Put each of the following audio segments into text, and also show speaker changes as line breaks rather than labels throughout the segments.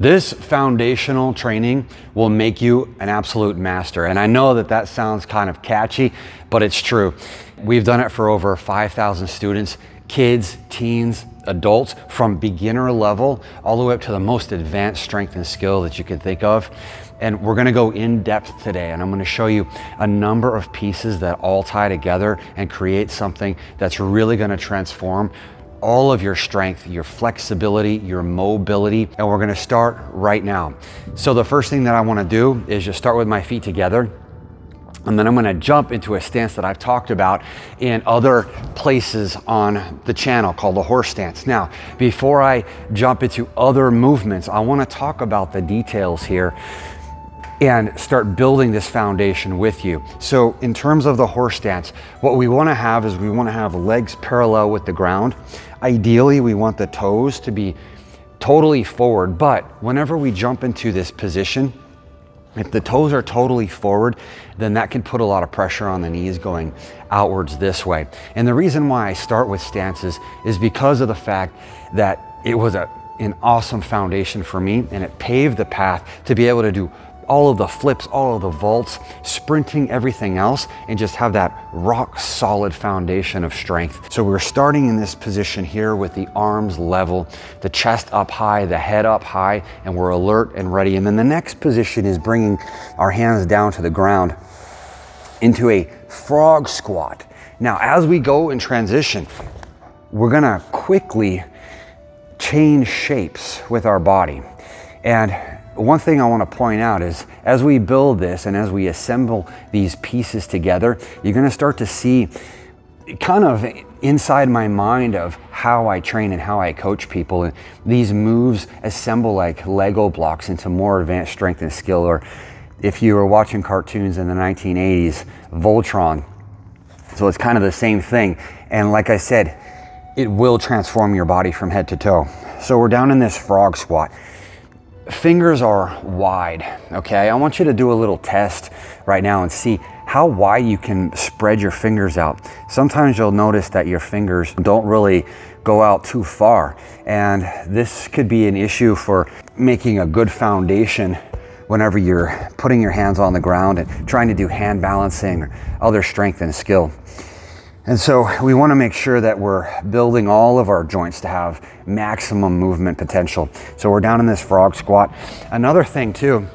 This foundational training will make you an absolute master. And I know that that sounds kind of catchy, but it's true. We've done it for over 5,000 students, kids, teens, adults, from beginner level all the way up to the most advanced strength and skill that you can think of. And we're gonna go in depth today, and I'm gonna show you a number of pieces that all tie together and create something that's really gonna transform all of your strength, your flexibility, your mobility, and we're gonna start right now. So the first thing that I wanna do is just start with my feet together, and then I'm gonna jump into a stance that I've talked about in other places on the channel called the horse stance. Now, before I jump into other movements, I wanna talk about the details here and start building this foundation with you. So in terms of the horse stance, what we wanna have is we wanna have legs parallel with the ground. Ideally, we want the toes to be totally forward, but whenever we jump into this position, if the toes are totally forward, then that can put a lot of pressure on the knees going outwards this way. And the reason why I start with stances is because of the fact that it was an awesome foundation for me, and it paved the path to be able to do all of the flips, all of the vaults, sprinting, everything else, and just have that rock solid foundation of strength. So we're starting in this position here with the arms level, the chest up high, the head up high, and we're alert and ready. And then the next position is bringing our hands down to the ground into a frog squat. Now, as we go in transition, we're gonna quickly change shapes with our body. And one thing I want to point out is as we build this and as we assemble these pieces together, you're going to start to see kind of inside my mind of how I train and how I coach people. And these moves assemble like Lego blocks into more advanced strength and skill. Or if you were watching cartoons in the 1980s, Voltron. So it's kind of the same thing. And like I said, it will transform your body from head to toe. So we're down in this frog squat. Fingers are wide, okay? I want you to do a little test right now and see how wide you can spread your fingers out. Sometimes you'll notice that your fingers don't really go out too far, and this could be an issue for making a good foundation whenever you're putting your hands on the ground and trying to do hand balancing or other strength and skill. And so we want to make sure that we're building all of our joints to have maximum movement potential. So we're down in this frog squat. Another thing too,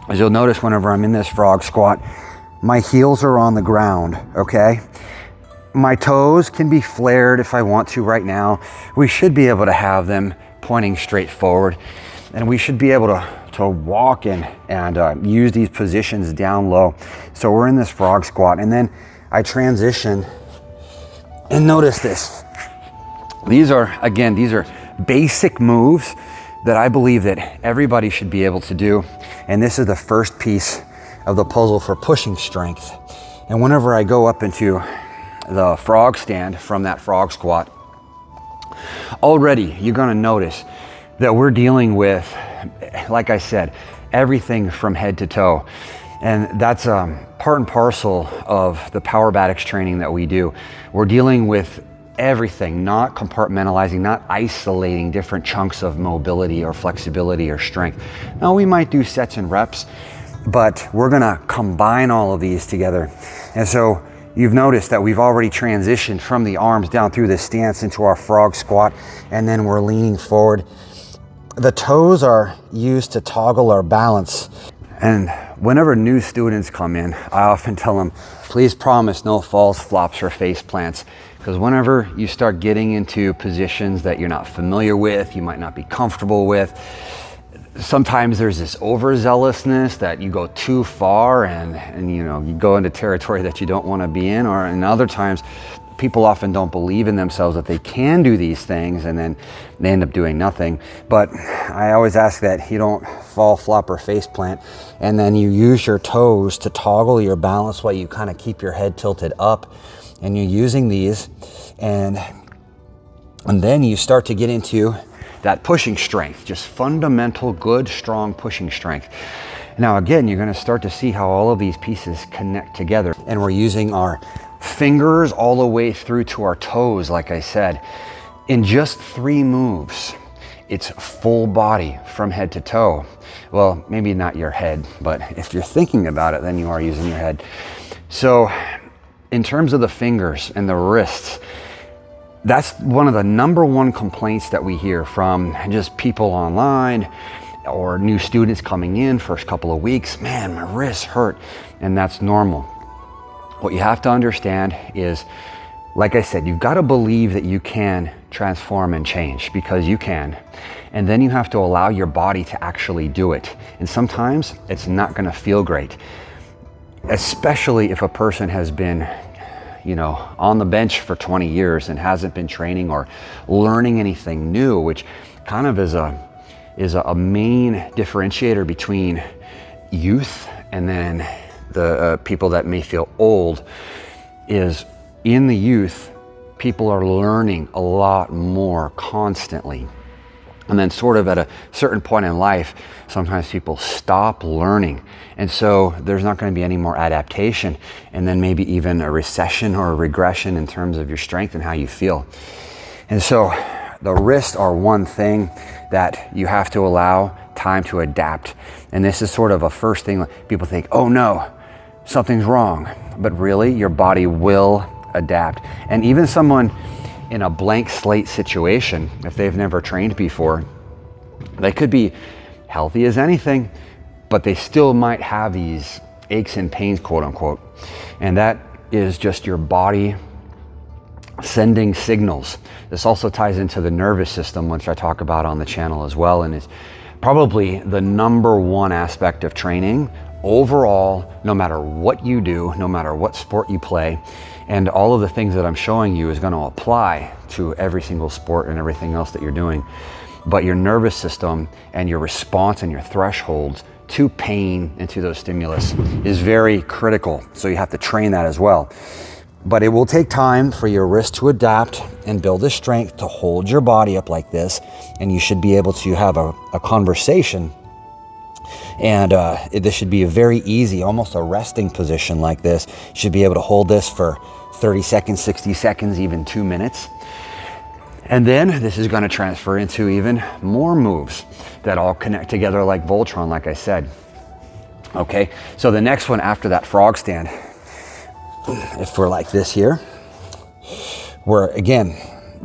is you'll notice whenever I'm in this frog squat, my heels are on the ground, okay? My toes can be flared if I want to right now. We should be able to have them pointing straight forward, and we should be able to walk in and use these positions down low. So we're in this frog squat, and then I transition, and notice this. These are basic moves that I believe that everybody should be able to do. And this is the first piece of the puzzle for pushing strength. And whenever I go up into the frog stand from that frog squat, already you're gonna notice that we're dealing with, like I said, everything from head to toe. And that's part and parcel of the Powerbatics training that we do. We're dealing with everything, not compartmentalizing, not isolating different chunks of mobility or flexibility or strength. Now, we might do sets and reps, but we're gonna combine all of these together. And so you've noticed that we've already transitioned from the arms down through this stance into our frog squat, and then we're leaning forward. The toes are used to toggle our balance. And whenever new students come in, I often tell them, please promise no false flops or face plants. Because whenever you start getting into positions that you're not familiar with, you might not be comfortable with, sometimes there's this overzealousness that you go too far and you know, you go into territory that you don't want to be in, or in other times, people often don't believe in themselves that they can do these things, and then they end up doing nothing. But I always ask that you don't fall, flop, or face plant, and then you use your toes to toggle your balance while you kind of keep your head tilted up, and you're using these, and then you start to get into that pushing strength, just fundamental, good, strong pushing strength. Now again, you're going to start to see how all of these pieces connect together, and we're using our fingers all the way through to our toes, like I said, in just 3 moves. it's full body from head to toe. Well, maybe not your head, but if you're thinking about it, then you are using your head. So in terms of the fingers and the wrists, that's one of the #1 complaints that we hear from just people online or new students coming in first couple of weeks. Man, my wrists hurt, and that's normal. What you have to understand is, like I said, you've got to believe that you can transform and change, because you can. And then you have to allow your body to actually do it. And sometimes it's not going to feel great, especially if a person has been, you know, on the bench for 20 years and hasn't been training or learning anything new, which kind of is a main differentiator between youth and then the people that may feel old. Is in the youth, people are learning a lot more constantly. And then sort of at a certain point in life, sometimes people stop learning. And so there's not going to be any more adaptation, and then maybe even a recession or a regression in terms of your strength and how you feel. And so the wrists are one thing that you have to allow time to adapt. And this is sort of a first thing. People think, oh no, something's wrong. But really, your body will adapt. And even someone in a blank slate situation, if they've never trained before, they could be healthy as anything, but they still might have these aches and pains, quote unquote. And that is just your body sending signals. This also ties into the nervous system, which I talk about on the channel as well, and is probably the #1 aspect of training overall, no matter what you do, no matter what sport you play. And all of the things that I'm showing you is going to apply to every single sport and everything else that you're doing. But your nervous system and your response and your thresholds to pain and to those stimulus is very critical. So you have to train that as well. But it will take time for your wrist to adapt and build the strength to hold your body up like this. And you should be able to have a conversation. And this should be a very easy, almost a resting position like this. You should be able to hold this for 30 seconds, 60 seconds, even 2 minutes. And then this is going to transfer into even more moves that all connect together like Voltron, like I said. Okay, so the next one after that frog stand, if we're like this here, we're again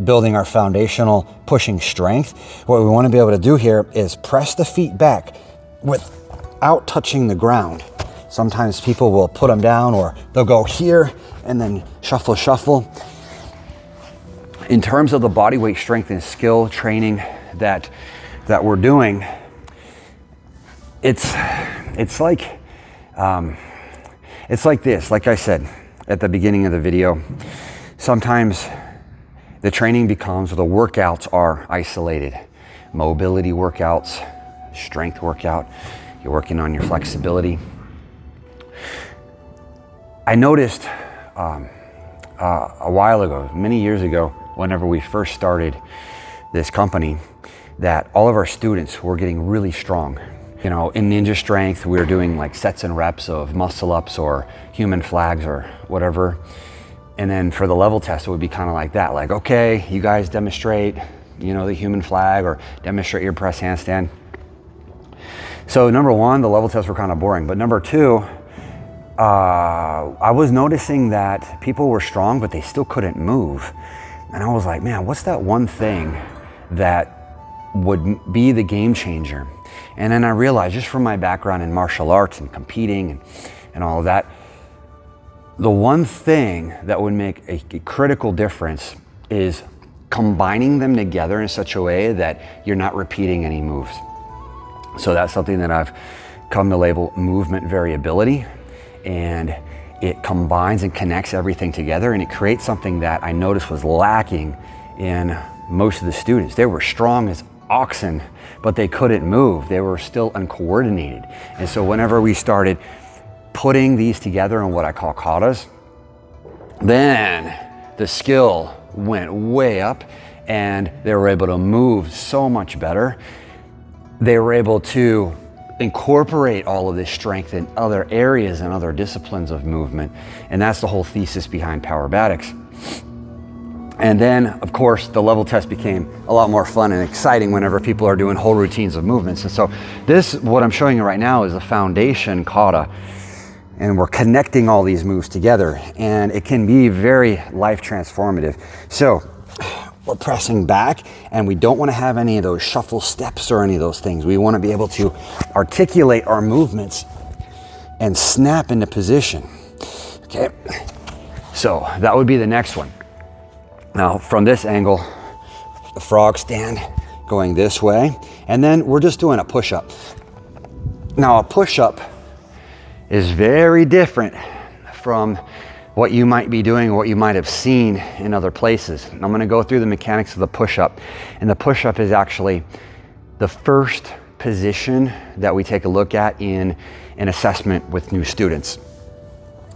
building our foundational pushing strength. What we want to be able to do here is press the feet back without touching the ground. Sometimes people will put them down, or they'll go here and then shuffle, shuffle. In terms of the body weight strength and skill training that we're doing, it's like this. Like I said at the beginning of the video, sometimes the training becomes, or the workouts are isolated. Mobility workouts, strength workout, you're working on your flexibility. I noticed a while ago, many years ago, whenever we first started this company, that all of our students were getting really strong. You know, in ninja strength, we were doing like sets and reps of muscle ups or human flags or whatever. And then for the level test, it would be kind of like that. Like, okay, you guys demonstrate, you know, the human flag or demonstrate your press handstand. So #1, the level tests were kind of boring. But #2, I was noticing that people were strong, but they still couldn't move. And I was like, man, what's that one thing that would be the game changer? And then I realized, just from my background in martial arts and competing and all of that, the one thing that would make a critical difference is combining them together in such a way that you're not repeating any moves. So that's something that I've come to label movement variability, and it combines and connects everything together, and it creates something that I noticed was lacking in most of the students. They were strong as oxen, but they couldn't move. They were still uncoordinated. And so whenever we started putting these together in what I call katas, then the skill went way up, and they were able to move so much better. They were able to incorporate all of this strength in other areas and other disciplines of movement. And that's the whole thesis behind Powerbatics. And then, of course, the level test became a lot more fun and exciting whenever people are doing whole routines of movements. And so this, what I'm showing you right now, is a foundation kata. And we're connecting all these moves together, and it can be very life transformative. So we're pressing back, and we don't want to have any of those shuffle steps or any of those things. We want to be able to articulate our movements and snap into position. Okay, so that would be the next one. Now from this angle, the frog stand going this way, and then we're just doing a push-up. Now a push-up is very different from what you might be doing or what you might have seen in other places. I'm going to go through the mechanics of the push-up, and the push-up is actually the first position that we take a look at in an assessment with new students.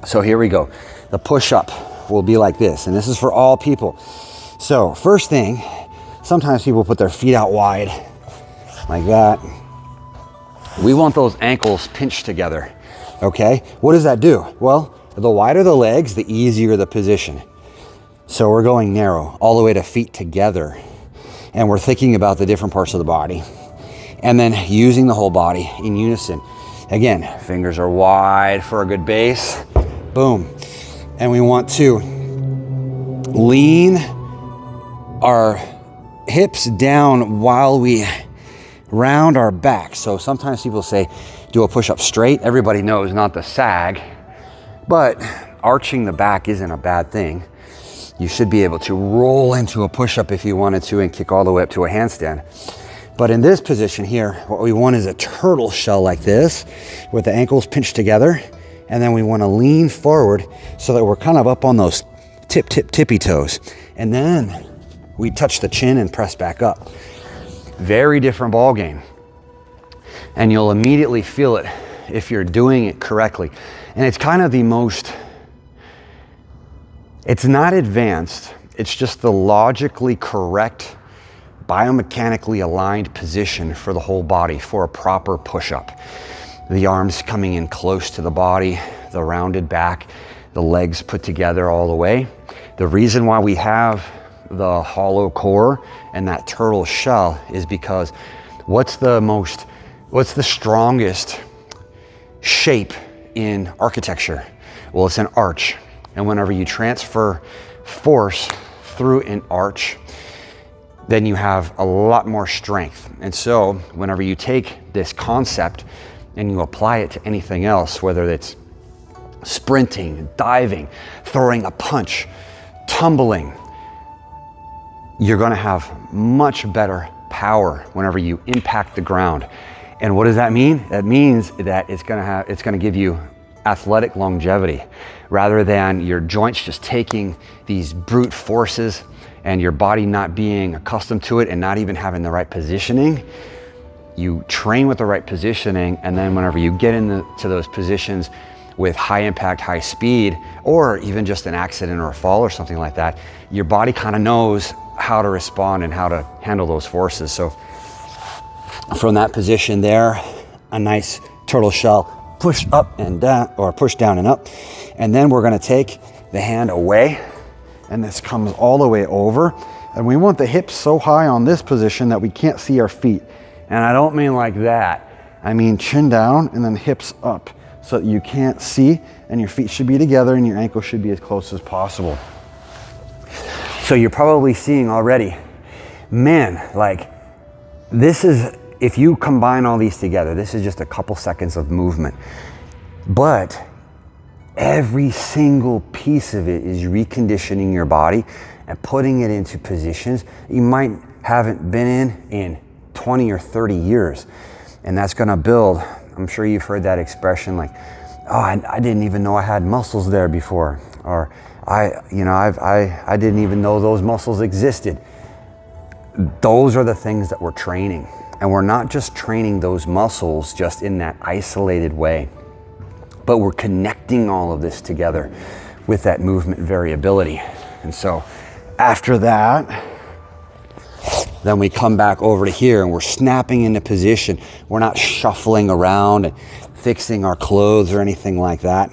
So here we go. The push-up will be like this, and this is for all people. So first thing, sometimes people put their feet out wide like that. We want those ankles pinched together. Okay, what does that do? Well, the wider the legs, the easier the position. So we're going narrow all the way to feet together, and we're thinking about the different parts of the body, and then using the whole body in unison. Again, fingers are wide for a good base. Boom. And we want to lean our hips down while we round our back. So sometimes people say, do a push-up straight. Everybody knows not the sag, but arching the back isn't a bad thing. You should be able to roll into a push-up if you wanted to and kick all the way up to a handstand. But in this position here, what we want is a turtle shell like this with the ankles pinched together. And then we want to lean forward so that we're kind of up on those tippy toes. And then we touch the chin and press back up. Very different ball game. And you'll immediately feel it if you're doing it correctly. And it's kind of the most, it's not advanced, it's just the logically correct, biomechanically aligned position for the whole body for a proper push-up. The arms coming in close to the body, the rounded back, the legs put together all the way. The reason why we have the hollow core and that turtle shell is because what's the strongest shape in architecture? Well, it's an arch. And whenever you transfer force through an arch, then you have a lot more strength. And so whenever you take this concept and you apply it to anything else, whether it's sprinting, diving, throwing a punch, tumbling, you're gonna have much better power whenever you impact the ground. And what does that mean? That means that it's gonna give you athletic longevity rather than your joints just taking these brute forces and your body not being accustomed to it and not even having the right positioning. You train with the right positioning, and then whenever you get into those positions with high impact, high speed, or even just an accident or a fall or something like that, your body kind of knows how to respond and how to handle those forces. So from that position there, a nice turtle shell, push up and down, or push down and up. And then we're gonna take the hand away, and this comes all the way over. And we want the hips so high on this position that we can't see our feet. And I don't mean like that. I mean chin down and then hips up so that you can't see, and your feet should be together and your ankles should be as close as possible. So you're probably seeing already, man, like this is, if you combine all these together, this is just a couple seconds of movement. But every single piece of it is reconditioning your body and putting it into positions you might haven't been in 20 or 30 years. And that's gonna build, I'm sure you've heard that expression like, oh, I didn't even know I had muscles there before. Or I didn't even know those muscles existed. Those are the things that we're training. And we're not just training those muscles just in that isolated way, but we're connecting all of this together with that movement variability. And so after that, then we come back over to here and we're snapping into position. We're not shuffling around and fixing our clothes or anything like that,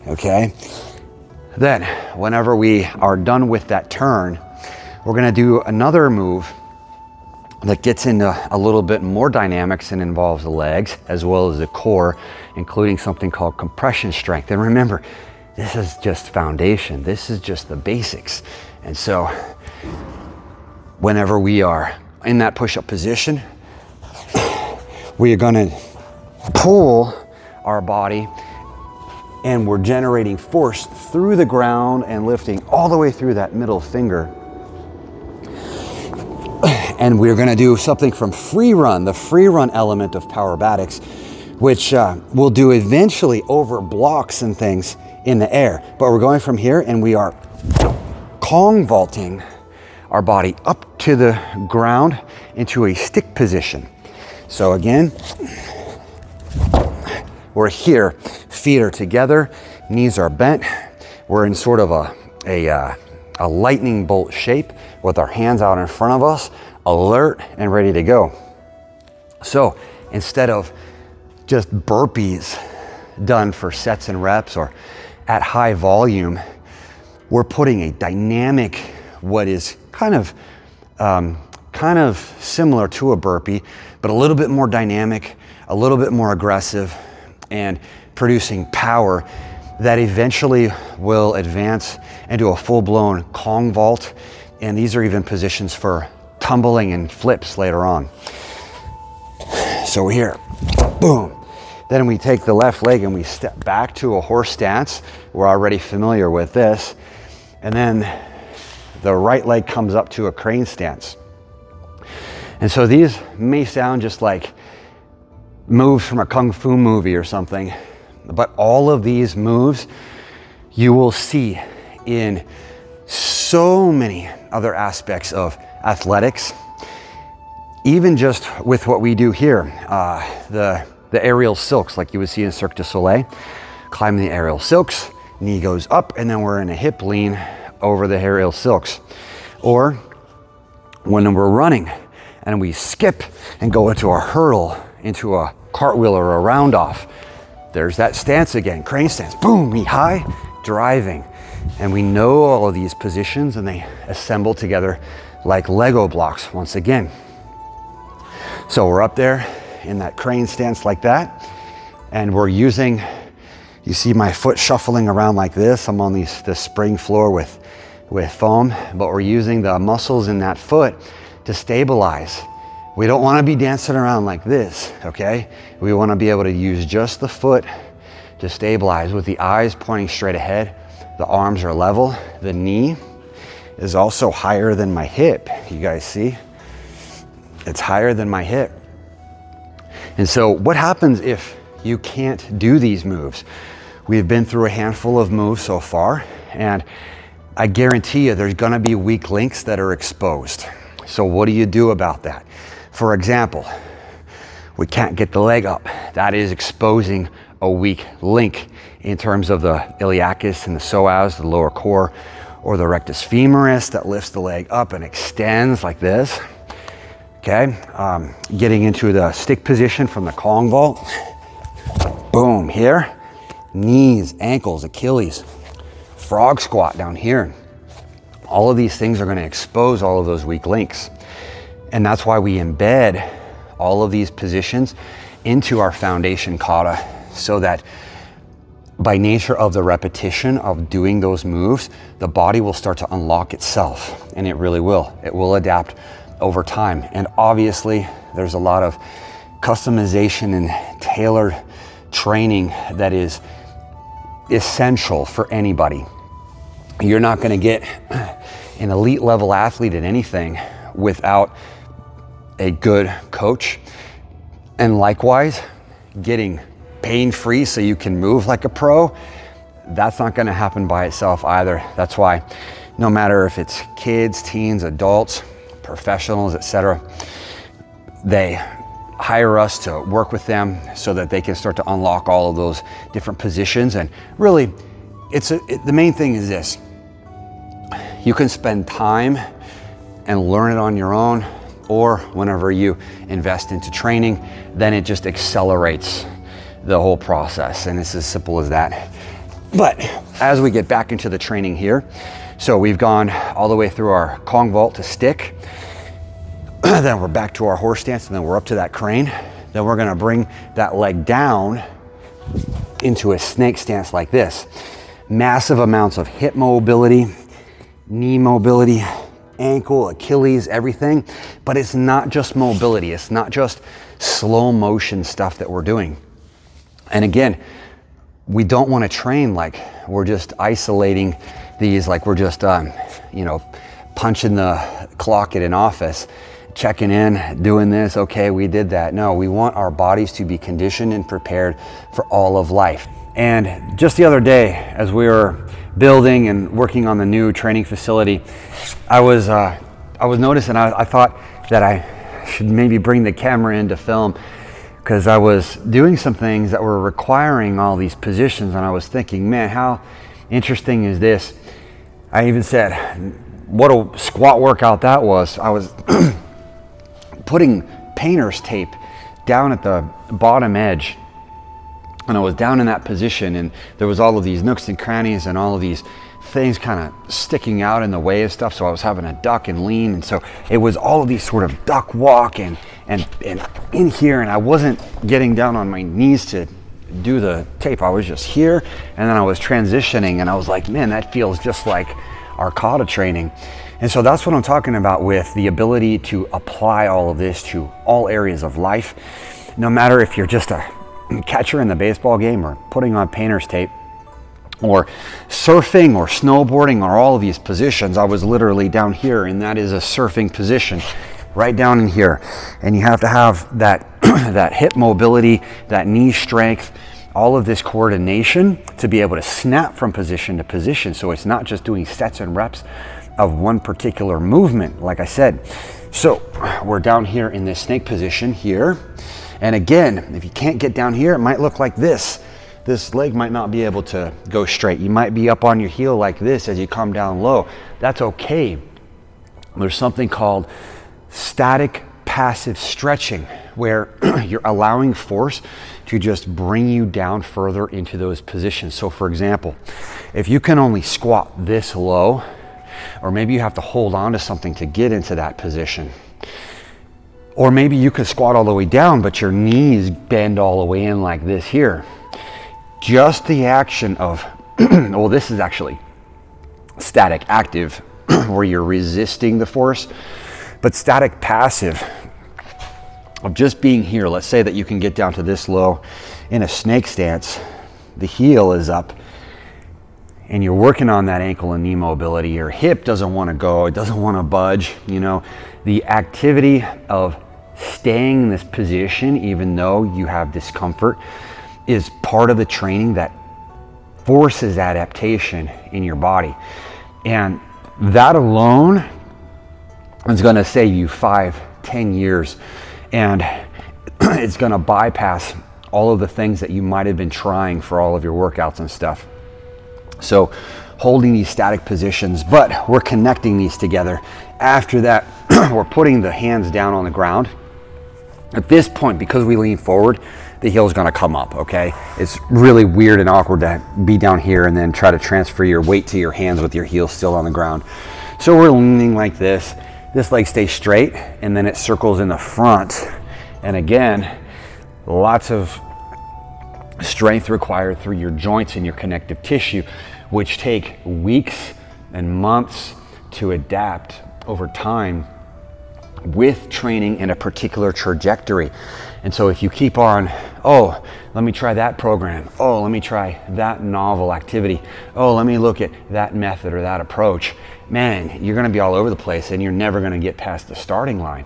okay? Then, whenever we are done with that turn, we're gonna do another move that gets into a little bit more dynamics and involves the legs as well as the core, including something called compression strength. And remember, this is just foundation. This is just the basics. And so whenever we are in that push-up position, we are gonna pull our body and we're generating force through the ground and lifting all the way through that middle finger. And we're gonna do something from free run, the free run element of Powerbatics, which we'll do eventually over blocks and things in the air. But we're going from here and we are Kong vaulting our body up to the ground into a stick position. So again, we're here, feet are together, knees are bent. We're in sort of a lightning bolt shape with our hands out in front of us, alert and ready to go. So instead of just burpees done for sets and reps or at high volume, we're putting a dynamic, what is kind of similar to a burpee, but a little bit more dynamic, a little bit more aggressive, and producing power that eventually will advance into a full-blown Kong vault. And these are even positions for tumbling and flips later on. So we're here, boom. Then we take the left leg and we step back to a horse stance. We're already familiar with this. And then the right leg comes up to a crane stance. And so these may sound just like moves from a Kung Fu movie or something, but all of these moves you will see in so many other aspects of athletics, even just with what we do here, the aerial silks, like you would see in Cirque du Soleil. Climbing the aerial silks, knee goes up, and then we're in a hip lean over the aerial silks. Or when we're running and we skip and go into a hurdle, into a cartwheel or a round off, there's that stance again, crane stance, boom, knee high, driving. And we know all of these positions and they assemble together like Lego blocks once again. So we're up there in that crane stance like that, and we're using, you see my foot shuffling around like this. I'm on the spring floor with foam, but we're using the muscles in that foot to stabilize. We don't want to be dancing around like this, okay? We want to be able to use just the foot to stabilize with the eyes pointing straight ahead. The arms are level. The knee is also higher than my hip. You guys see? It's higher than my hip. And so what happens if you can't do these moves? We've been through a handful of moves so far, and I guarantee you there's gonna be weak links that are exposed. So what do you do about that? For example, we can't get the leg up. That is exposing a weak link in terms of the iliacus and the psoas, the lower core, or the rectus femoris that lifts the leg up and extends like this. Okay, getting into the stick position from the Kong vault. Boom, here. Knees, ankles, Achilles. Frog squat down here. All of these things are going to expose all of those weak links. And that's why we embed all of these positions into our foundation kata, so that by nature of the repetition of doing those moves, the body will start to unlock itself, and it really will. It will adapt over time. And obviously there's a lot of customization and tailored training that is essential for anybody. You're not going to get an elite level athlete at anything without a good coach, and likewise getting pain-free so you can move like a pro. That's not going to happen by itself either. That's why no matter if it's kids, teens, adults, professionals, etc., they hire us to work with them so that they can start to unlock all of those different positions. And really, the main thing is this: you can spend time and learn it on your own, or whenever you invest into training, then it just accelerates the whole process, and it's as simple as that. But as we get back into the training here, So we've gone all the way through our Kong vault to stick. Then we're back to our horse stance, and then we're up to that crane. Then we're gonna bring that leg down into a snake stance like this. Massive amounts of hip mobility, knee mobility, ankle, Achilles, everything. But it's not just mobility. It's not just slow motion stuff that we're doing. And again, we don't want to train like we're just isolating these, like we're just, you know, punching the clock at an office, checking in, doing this, okay, we did that. No, we want our bodies to be conditioned and prepared for all of life. And just the other day, as we were building and working on the new training facility, I was noticing, I thought that I should maybe bring the camera in to film, because I was doing some things that were requiring all these positions, and I was thinking, man, how interesting is this? I even said, what a squat workout that was. I was putting painter's tape down at the bottom edge, and I was down in that position, and there was all of these nooks and crannies and all of these things kind of sticking out in the way of stuff. So I was having to duck and lean, and so it was all of these sort of duck walk and in here, and I wasn't getting down on my knees to do the tape. I was just here, and then I was transitioning, and I was like, man, that feels just like our kata training. And so that's what I'm talking about with the ability to apply all of this to all areas of life. No matter if you're just a catcher in the baseball game, or putting on painter's tape, or surfing or snowboarding, or all of these positions. I was literally down here, and that is a surfing position right down in here. And you have to have that that hip mobility, that knee strength, all of this coordination to be able to snap from position to position. So it's not just doing sets and reps of one particular movement, like I said. So we're down here in this snake position here. And again, if you can't get down here, it might look like this. This leg might not be able to go straight. You might be up on your heel like this as you come down low. That's okay. There's something called static passive stretching, where you're allowing force to just bring you down further into those positions. So for example, if you can only squat this low, or maybe you have to hold on to something to get into that position, or maybe you could squat all the way down, but your knees bend all the way in like this here. Just the action of, well, this is actually static active, where you're resisting the force, but static passive of just being here. Let's say that you can get down to this low in a snake stance, the heel is up, and you're working on that ankle and knee mobility. Your hip doesn't want to go, it doesn't want to budge. You know, the activity of staying in this position, even though you have discomfort, is part of the training that forces adaptation in your body. And that alone is going to save you 5-10 years. And it's going to bypass all of the things that you might have been trying for all of your workouts and stuff. So holding these static positions, but we're connecting these together. After that, we're putting the hands down on the ground. At this point, because we lean forward, the heel is going to come up, okay? It's really weird and awkward to be down here and then try to transfer your weight to your hands with your heel still on the ground. So we're leaning like this. This leg stays straight, and then it circles in the front. And again, lots of strength required through your joints and your connective tissue, which take weeks and months to adapt over time with training in a particular trajectory. And so if you keep on, oh, let me try that program, oh, let me try that novel activity, oh, let me look at that method or that approach, man, you're going to be all over the place, and you're never going to get past the starting line.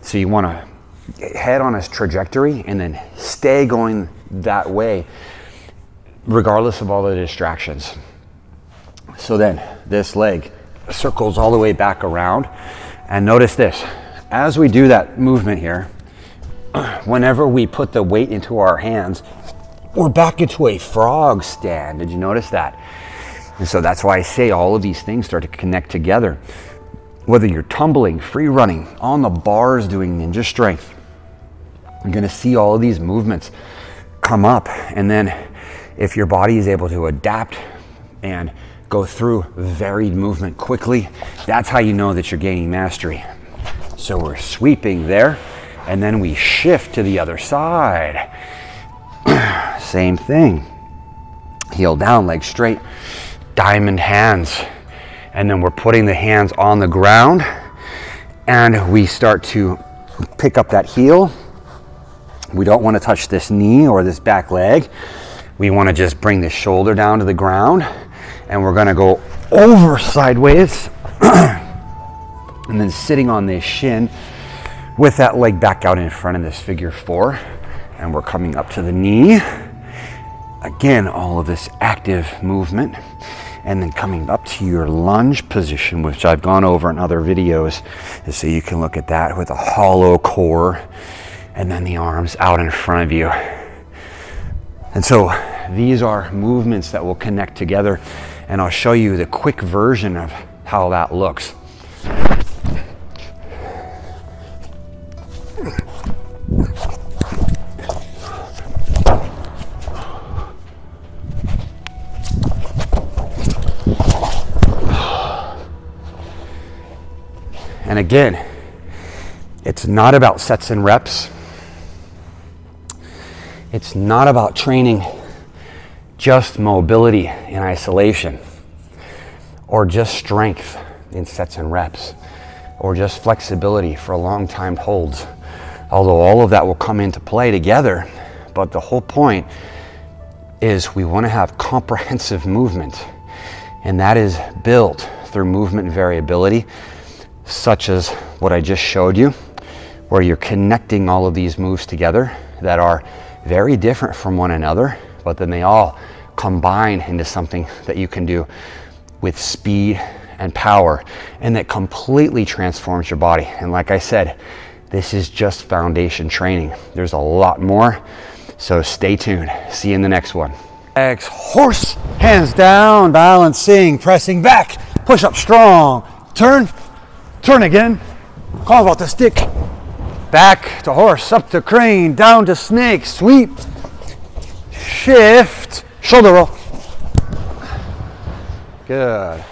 So you want to head on a trajectory and then stay going that way regardless of all the distractions. So then this leg circles all the way back around, and notice this. As we do that movement here, whenever we put the weight into our hands, we're back into a frog stand. Did you notice that? And so that's why I say all of these things start to connect together. Whether you're tumbling, free running, on the bars doing ninja strength, you're going to see all of these movements come up. And then if your body is able to adapt and go through varied movement quickly. That's how you know that you're gaining mastery. So we're sweeping there, and then we shift to the other side. Same thing. Heel down, leg straight, diamond hands. And then we're putting the hands on the ground, and we start to pick up that heel. We don't want to touch this knee or this back leg. We want to just bring the shoulder down to the ground, and we're going to go over sideways and then sitting on this shin with that leg back out in front of this figure 4, and we're coming up to the knee. Again, all of this active movement, and then coming up to your lunge position, which I've gone over in other videos, so you can look at that with a hollow core, and then the arms out in front of you. And so these are movements that will connect together, and I'll show you the quick version of how that looks. And again, it's not about sets and reps. It's not about training just mobility in isolation, or just strength in sets and reps, or just flexibility for long timed holds. Although all of that will come into play together, but the whole point is we want to have comprehensive movement, and that is built through movement variability, such as what I just showed you, where you're connecting all of these moves together that are very different from one another, but then they all combine into something that you can do with speed and power, and that completely transforms your body. And like I said, this is just foundation training. There's a lot more, so stay tuned. See you in the next one. X horse, hands down, balancing, pressing back, push up strong, turn, turn again, carve out the stick, back to horse, up to crane, down to snake, sweep, shift, shoulder roll. Good.